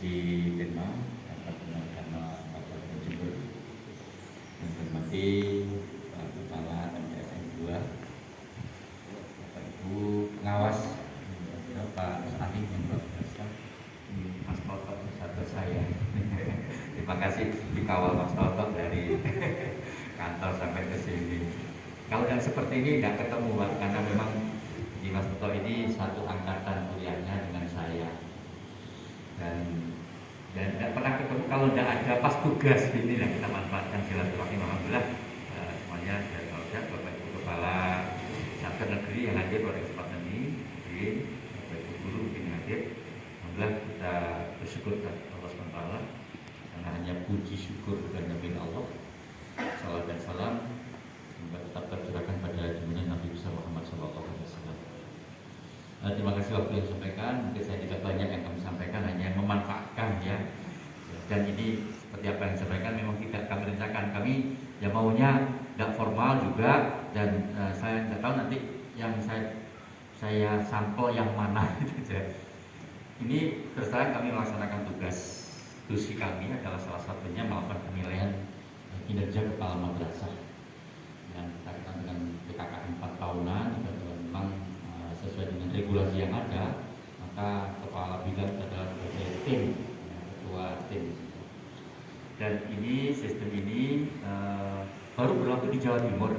Komisi Denma, Rapat Denma Kabupaten Jember, yang hormati Pak Kepala MTSN 2, Bapak Ibu pengawas, Pak Ahli yang luar biasa, Mas Toto satu saya. Terima kasih dikawal Mas Toto dari kantor sampai ke sini. Kalau yang seperti ini tidak ketemu Pak, karena memang di Mas Toto ini satu angkatan kuliahnya dengan saya. Dan tidak pernah ketemu kalau tidak ada pas tugas ini lah kita manfaatkan silaturahmi. Alhamdulillah semuanya dari Bapak Ibu Kepala Satu Negeri yang hadir pada kesempatan ini, Bapak Ibu Guru yang hadir. Alhamdulillah kita bersyukur kepada Allah SWT karena hanya puji syukur dan nabi Allah. Salam dan salam semoga tetap tercurahkan pada junjungan Nabi besar Muhammad SAW. Terima kasih waktu yang disampaikan. Mungkin saya tidak banyak yang kami sampaikan, hanya memanfaatkan ya. Dan ini seperti apa yang disampaikan memang tidak kami rencanakan. Kami ya maunya tidak formal juga, dan saya tidak tahu nanti yang saya sampel yang mana gitu saja. Ini terus terang kami melaksanakan tugas kami adalah salah satunya melakukan penilaian kinerja kepala madrasah yang kita dengan PKKM 4 tahunan. Memang sesuai dengan regulasi yang ada, maka kepala bidang adalah sebagai tim, ketua tim. Dan ini sistem ini baru berlaku di Jawa Timur,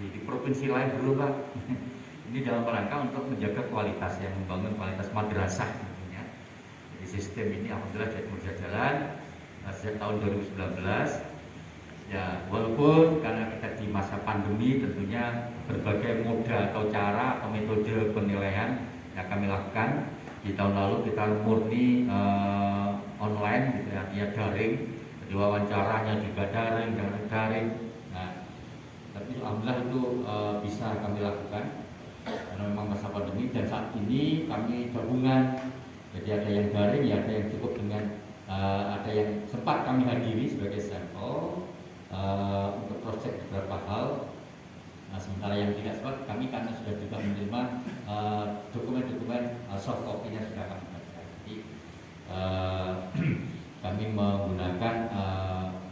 di provinsi lain belum Pak. Ini dalam rangka untuk menjaga kualitas, yang membangun kualitas madrasah. Jadi sistem ini alhamdulillah sudah jalan sejak tahun 2019. Ya, walaupun karena kita di masa pandemi, tentunya berbagai moda atau cara atau metode penilaian yang kami lakukan. Di tahun lalu kita murni online gitu ya, artinya daring. Jadi wawancaranya juga daring. Nah, tapi alhamdulillah itu bisa kami lakukan karena memang masa pandemi. Dan saat ini kami gabungan. Jadi ada yang daring, ya ada yang cukup dengan ada yang sempat kami hadiri sebagai sampel untuk proyek beberapa hal. Nah, sementara yang tidak sempat kami karena sudah juga menerima dokumen-dokumen soft copy-nya sudah kami baca. Jadi kami menggunakan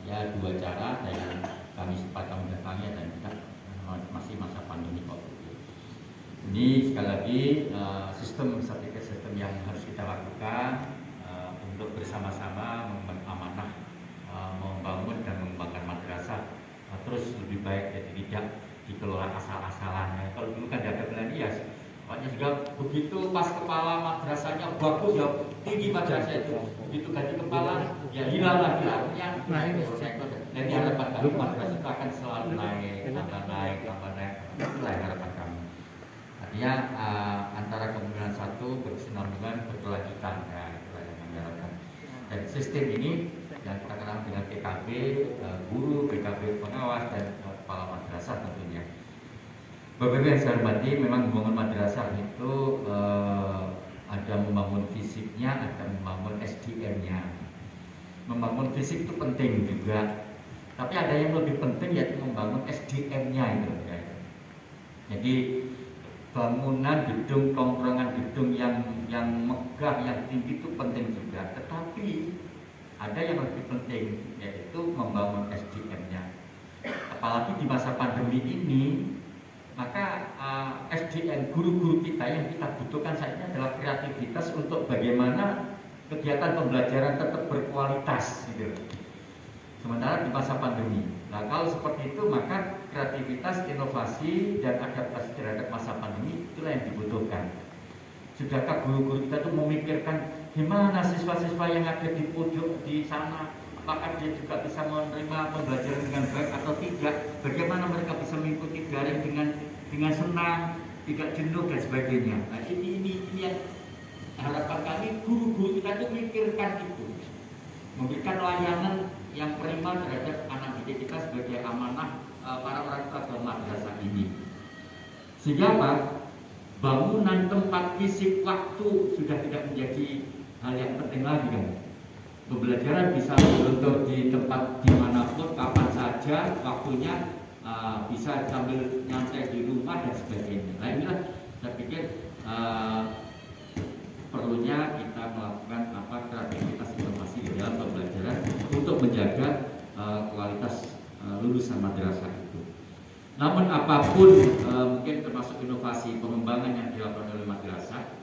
ya dua cara, yang kami sempat kami datangi dan tidak, masih masa pandemi COVID. Ini sekali lagi saya pikir sistem yang harus kita lakukan untuk bersama-sama amanah membangun dan mengembangkan madrasah terus lebih baik, jadi tidak dikelola asal-asalan. Kalau dulu kan ada pilihan hias, makanya juga begitu pas kepala madrasahnya bagus ya tinggi madrasah itu, begitu ganti kepala ya hilang lagi yang dan harapan kami madrasah itu akan selalu naik, tambah naik. Itulah harapan kami. Artinya antara kemungkinan satu berkesinambungan berkelanjutan, ya itulah yang kami harapkan. Dan sistem ini yang kita kenal dengan PKB guru, PKB pengawas, dan kepala madrasah tentunya. Bapak Ibu yang saya hormati, memang membangun madrasah itu ada membangun fisiknya, ada membangun SDM-nya. Membangun fisik itu penting juga, tapi ada yang lebih penting yaitu membangun SDM-nya itu. Ya. Jadi bangunan gedung, tongkrongan gedung yang megah, yang tinggi itu penting juga, tetapi ada yang lebih penting yaitu membangun SDM-nya. Apalagi di masa pandemi ini, maka SDM guru-guru kita yang kita butuhkan saat ini adalah kreativitas untuk bagaimana kegiatan pembelajaran tetap berkualitas gitu. Sementara di masa pandemi. Nah, kalau seperti itu maka kreativitas, inovasi, dan adaptasi terhadap masa pandemi itulah yang dibutuhkan. Sudahkah guru-guru kita itu memikirkan gimana siswa-siswa yang ada di pojok di sana, apakah dia juga bisa menerima pembelajaran dengan baik atau tidak? Bagaimana mereka bisa mengikuti daring dengan senang, tidak jenuh dan sebagainya. Nah, ini yang harapan kami, guru-guru kita itu memikirkan itu, memberikan layanan yang prima terhadap anak didik kita sebagai amanah para orang tua madrasah ini. Sehingga apa? Bangunan, tempat, fisik, waktu sudah tidak menjadi hal yang penting lagi kan. Pembelajaran bisa beruntung di tempat dimanapun, kapan saja, waktunya bisa sambil nyantai di rumah dan sebagainya. Nah inilah saya pikir perlunya kita melakukan kreativitas menjaga kualitas lulusan madrasah itu. Namun apapun mungkin termasuk inovasi pengembangan yang dilakukan oleh madrasah,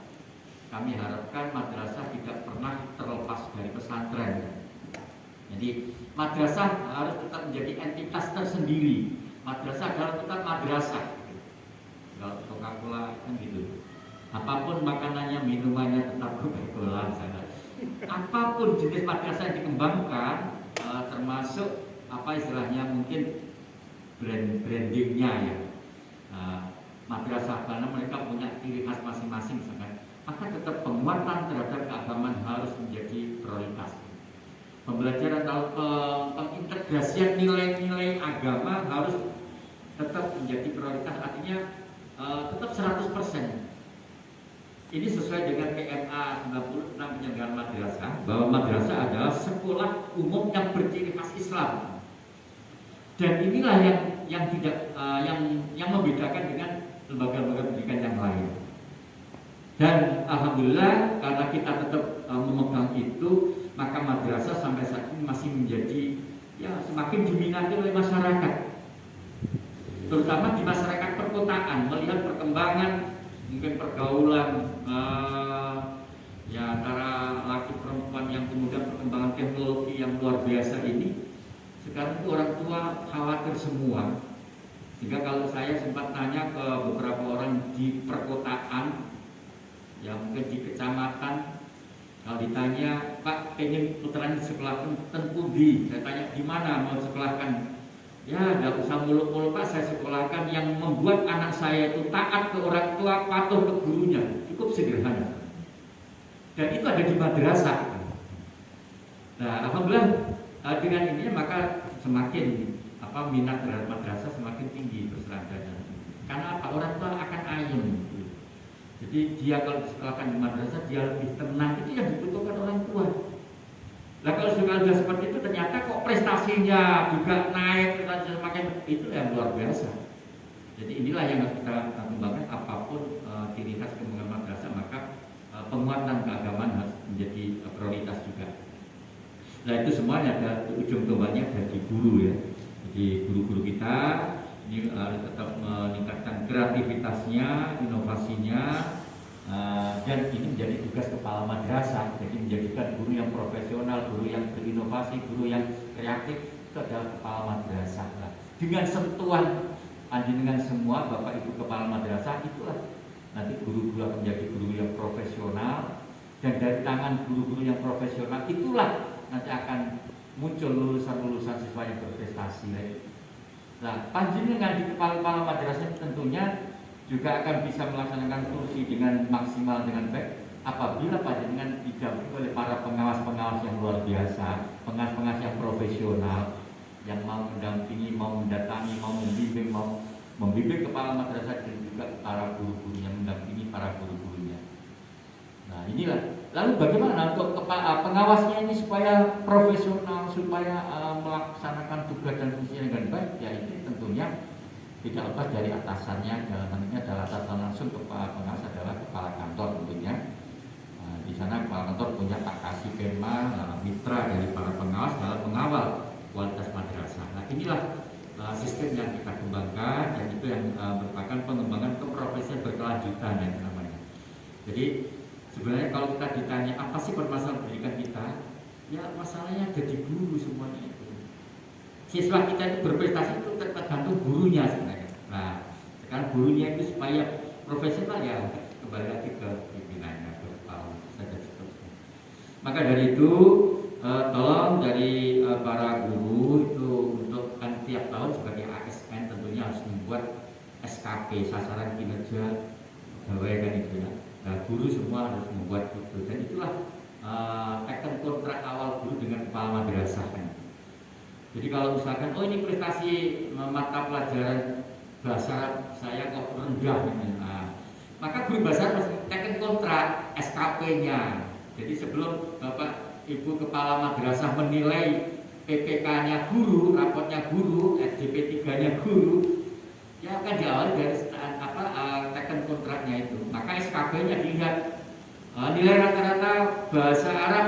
kami harapkan madrasah tidak pernah terlepas dari pesantren. Jadi madrasah harus tetap menjadi entitas tersendiri. Madrasah adalah tetap madrasah. Kalau Coca-Cola kan gitu. Apapun makanannya, minumannya tetap Coca-Cola misalnya. Apapun jenis madrasah yang dikembangkan, termasuk apa istilahnya mungkin brandingnya ya. Madrasah karena mereka punya ciri khas masing-masing misalkan, maka tetap penguatan terhadap keagamaan harus menjadi prioritas. Pembelajaran atau pengintegrasian nilai-nilai agama harus tetap menjadi prioritas, artinya tetap 100%. Ini sesuai dengan PMA 96 penyelenggaraan madrasah, bahwa madrasah adalah sekolah umum yang berciri khas Islam. Dan inilah yang tidak yang membedakan dengan lembaga-lembaga pendidikan yang lain. Dan alhamdulillah karena kita tetap memegang itu, maka madrasah sampai saat ini masih menjadi ya semakin diminati oleh masyarakat, terutama di masyarakat perkotaan, melihat perkembangan mungkin pergaulan ya antara laki perempuan, yang kemudian perkembangan teknologi yang luar biasa ini. Sekarang itu orang tua khawatir semua, sehingga kalau saya sempat tanya ke beberapa orang di perkotaan, ya mungkin di kecamatan, kalau ditanya, Pak, pengen putranya sekolahkan tentu di, saya tanya di mana mau sekolahkan? Ya, nggak usah muluk-muluk Pak, saya sekolahkan yang membuat anak saya itu taat ke orang tua, patuh ke gurunya, cukup sederhana. Dan itu ada di madrasah. Nah, alhamdulillah dengan ini maka semakin minat terhadap madrasah semakin tinggi berselanjutnya. Karena apa? Orang tua akan ayem. Jadi dia kalau disekolahkan di madrasah dia lebih tenang, itu yang dibutuhkan orang tua. Nah kalau sudah seperti itu ternyata kok prestasinya juga naik, semakin itu yang luar biasa. Jadi inilah yang harus kita kembangkan. Apapun ciri khas kembangkan madrasah, maka penguatan keagamaan harus menjadi prioritas juga. Nah itu semuanya ada ujung tombaknya dari guru ya. Jadi guru-guru kita ini harus tetap meningkatkan kreativitasnya, inovasinya, dan ini menjadi tugas kepala madrasah. Jadi menjadikan guru yang profesional, guru yang berinovasi, guru yang kreatif itu adalah kepala madrasah. Nah, dengan sentuhan dengan semua Bapak Ibu kepala madrasah, itulah nanti guru-guru akan menjadi guru yang profesional, dan dari tangan guru-guru yang profesional itulah nanti akan muncul lulusan-lulusan siswa yang berprestasi. Nah, panjenengan di kepala madrasah tentunya juga akan bisa melaksanakan fungsi dengan maksimal dengan baik apabila panjenengan didampingi oleh para pengawas-pengawas yang luar biasa, pengawas-pengawas yang profesional, yang mau mendampingi, mau mendatangi, mau membimbing kepala madrasah, dan juga para guru-gurunya, mendampingi para guru-gurunya. Nah, inilah. Lalu bagaimana untuk pengawasnya ini supaya profesional, supaya melaksanakan tugas dan fungsinya dengan baik? Ya ini tentunya tidak lepas dari atasannya. Dalam hal ini adalah atasan langsung kepala pengawas adalah kepala kantor tentunya. Di sana kepala kantor punya Pak Kasipema, mitra dari para pengawas dalam mengawal kualitas madrasah. Nah inilah sistem yang kita kembangkan, dan itu yang merupakan pengembangan keprofesian berkelanjutan yang namanya. Jadi sebenarnya kalau kita ditanya apa sih permasalahan pendidikan kita, ya masalahnya ada di guru semuanya itu. Siswa kita itu berprestasi itu tergantung gurunya sebenarnya. Nah sekarang gurunya itu supaya profesional ya kembali lagi ke pimpinannya, ke kepala saja seterusnya. Maka dari itu tolong dari para guru itu untuk kan tiap tahun sebagai ASN tentunya harus membuat SKP, sasaran kinerja pegawai kan itu ya. Nah, guru semua harus membuat itu, dan itulah teken kontrak awal guru dengan kepala madrasah kan. Jadi kalau misalkan ini prestasi mata pelajaran bahasa Arab saya kok rendah ini, maka guru bahasa Arab harus teken kontrak SKP-nya. Jadi sebelum Bapak Ibu kepala madrasah menilai PPK-nya guru, rapotnya guru, SJP 3-nya guru, ya akan diawali dari teken kontraknya itu. Maka SKB-nya dilihat nilai rata-rata bahasa Arab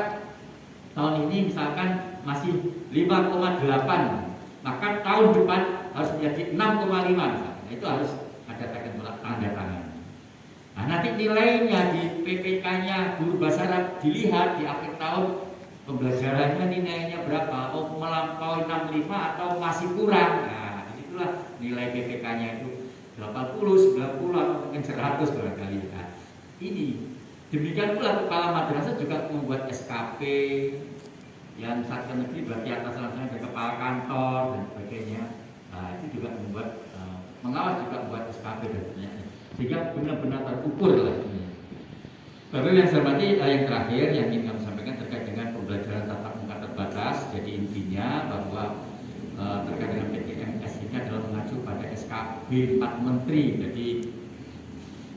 tahun ini misalkan masih 5,8, maka tahun depan harus menjadi 6,5. Nah, itu harus ada tanda tangan. Nah, nanti nilainya di PPK-nya guru bahasa Arab dilihat di akhir tahun pembelajarannya nilainya berapa, oh melampaui 65 atau masih kurang. Nah, disitulah nilai PPK-nya itu 80, 90 atau mungkin 100 barangkali. Nah, ini demikian pula kepala madrasah juga membuat SKP yang satu negeri berarti atas langsung ada kepala kantor dan sebagainya. Nah, itu juga membuat mengawas juga membuat SKP dan sebagainya, sehingga benar-benar terukur lah. Bapak yang saya hormati, yang terakhir yang ingin kami sampaikan terkait dengan pembelajaran tatap muka terbatas. Jadi intinya bahwa terkait dengan PTMS ini adalah mengacu pada SKB 4 Menteri. Jadi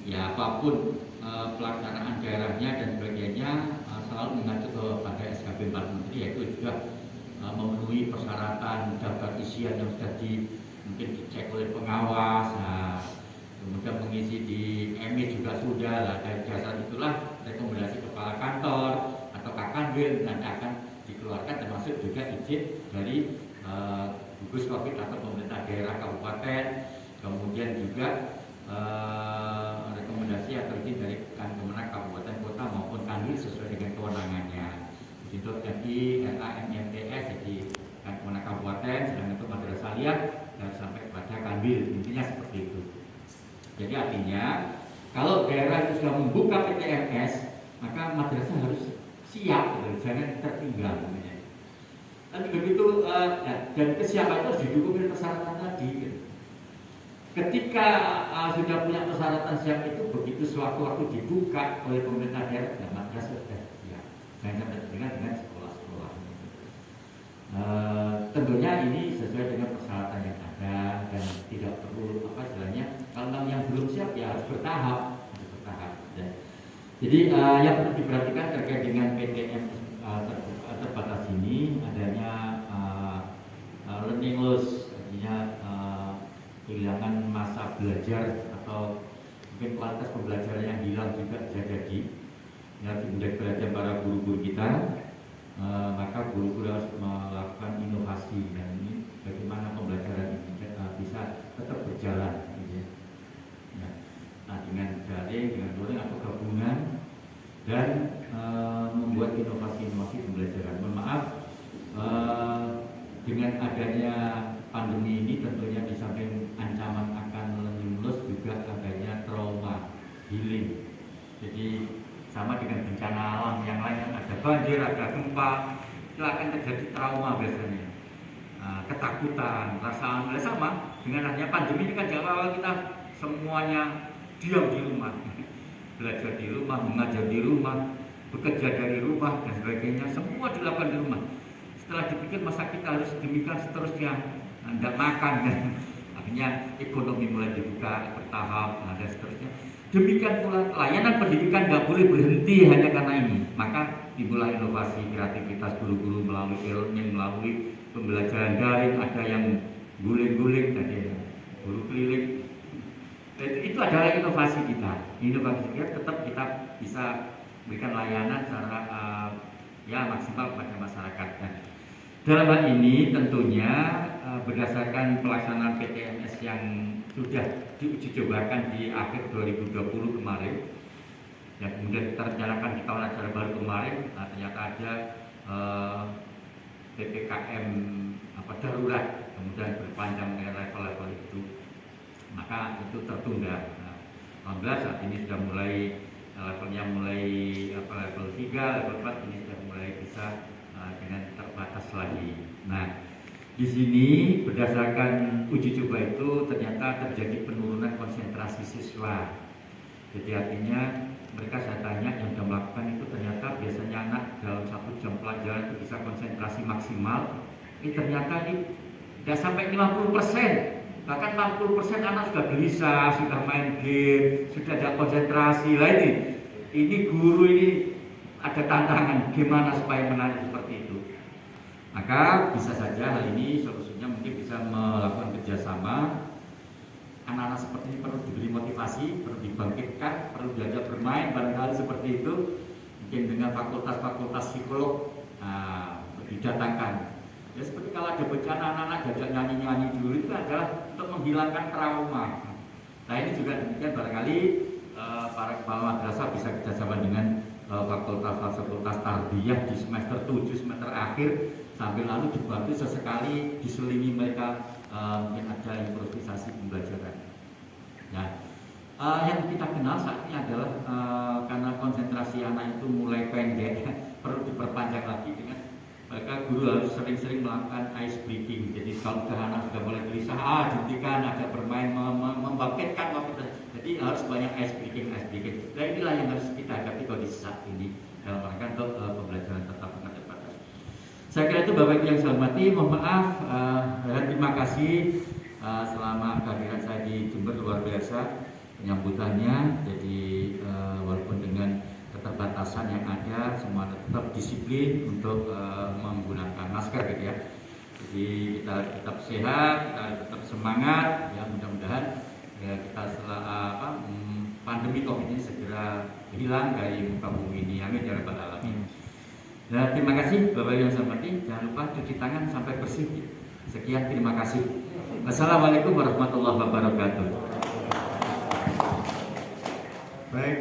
ya apapun pelaksanaan daerahnya dan sebagainya selalu mengacu pada SKB 4 Menteri, yaitu juga memenuhi persyaratan daftar isian yang sudah mungkin dicek oleh pengawas. Nah, kemudian mengisi di EMI juga sudah lah. Dari dasar itulah rekomendasi kepala kantor atau Kakanwil nanti akan dikeluarkan, termasuk juga izin dari gugus Covid atau pemerintah daerah kabupaten, kemudian juga rekomendasi atau izin dari Kemenag kabupaten kota maupun Kanwil sesuai dengan kewenangannya. Untuk jadi LAMMTS jadi Kemenag kabupaten, sedang itu madrasah aliyah dan sampai pada Kanwil, intinya seperti itu. Jadi artinya kalau daerah itu sudah membuka PTMS, maka madrasah harus siap, jangan tertinggal. Dan begitu dan kesiapan itu harus didukung dengan persyaratan tadi. Ketika sudah punya persyaratan siap itu, begitu sewaktu-waktu dibuka oleh pemerintah daerah, ya madrasah sudah siap. Jangan sampai tertinggal dengan sekolah-sekolah. Tentunya ini sesuai dengan persyaratan yang ada dan tidak perlu istilahnya, kalau yang belum siap ya harus bertahap. Ya. Jadi yang perlu diperhatikan terkait dengan PTM terbatas ini adanya learning loss, artinya kehilangan masa belajar atau mungkin kualitas pembelajaran yang hilang juga bisa jadi. Ya, kemudian belajar para guru-guru kita, maka guru-guru harus melakukan inovasi dan ini bagaimana pembelajaran ini bisa tetap berjalan. Nah, dengan daring, dengan luring atau gabungan dan membuat inovasi-inovasi pembelajaran. Mohon maaf, dengan adanya pandemi ini tentunya di samping ancaman akan learning loss juga adanya trauma healing. Jadi sama dengan bencana alam yang lain, ada banjir, ada gempa, itu akan terjadi trauma biasanya. Ketakutan, rasa aman sama dengan adanya pandemi ini kan awal kita semuanya diam di rumah, belajar di rumah, mengajar di rumah, bekerja dari rumah dan sebagainya, semua dilakukan di rumah. Setelah dipikir masa kita harus demikian seterusnya, tidak makan kan, akhirnya ekonomi mulai dibuka bertahap dan seterusnya. Demikian pula layanan pendidikan nggak boleh berhenti hanya karena ini. Maka dimulai inovasi kreativitas guru-guru melalui e-learning, melalui pembelajaran daring, ada yang guling-guling, ada yang guru keliling. Itu adalah inovasi kita. Inovasi kita tetap kita bisa berikan layanan secara maksimal kepada masyarakat. Dalam hal ini tentunya berdasarkan pelaksanaan PTMS yang sudah diuji cobakan di akhir 2020 kemarin, yang kemudian kita rencanakan di tahun ajaran baru kemarin, ternyata ada PPKM darurat, kemudian berpanjang level-level itu, maka itu tertunda. Alhamdulillah saat ini sudah mulai levelnya level 3, level 4 ini sudah mulai bisa dengan terbatas lagi. Nah, di sini berdasarkan uji coba itu ternyata terjadi penurunan konsentrasi siswa. Jadi artinya mereka saya tanya yang sudah melakukan itu ternyata biasanya anak dalam 1 jam pelajaran itu bisa konsentrasi maksimal. Ini ternyata tidak sampai 50%, bahkan 60% anak sudah gelisah, sudah main game, sudah ada konsentrasi. Lah ini guru ini ada tantangan gimana supaya menarik seperti itu. Maka bisa saja hal ini solusinya mungkin bisa melakukan kerjasama. Anak-anak seperti ini perlu diberi motivasi, perlu dibangkitkan, perlu belajar bermain barangkali seperti itu. Mungkin dengan fakultas-fakultas psikolog didatangkan. Ya seperti kalau ada bencana anak-anak diajak nyanyi-nyanyi dulu itu adalah untuk menghilangkan trauma. Nah ini juga demikian barangkali para kepala madrasah bisa kerjasama dengan fakultas tarbiyah di semester 7 semester akhir sambil lalu dibantu sesekali diselingi mereka mungkin ada improvisasi pembelajaran. Nah, yang kita kenal saat ini adalah karena konsentrasi anak itu mulai pendek perlu diperpanjang lagi dengan maka guru harus sering-sering melakukan ice breaking. Jadi kalau anak sudah mulai gelisah, dihentikan, agak bermain, membangkitkan. Jadi harus banyak ice breaking. Dan inilah yang harus kita hadapi kondisi saat ini dalam rangka untuk pembelajaran tatap muka terbatas. Saya kira itu Bapak Ibu yang saya hormati. Mohon maaf dan terima kasih selama kehadiran saya di Jember luar biasa penyambutannya. Jadi walaupun dengan keterbatasan yang ada, semua tetap disiplin untuk menggunakan masker gitu ya. Jadi kita tetap sehat, kita tetap semangat ya, mudah-mudahan ya kita setelah pandemi Covid ini segera hilang dari muka bumi ini. Amin ya rabbal alamin. Nah, terima kasih Bapak Ibu yang saya hormati. Jangan lupa cuci tangan sampai bersih. Sekian, terima kasih. Wassalamualaikum warahmatullahi wabarakatuh. Baik.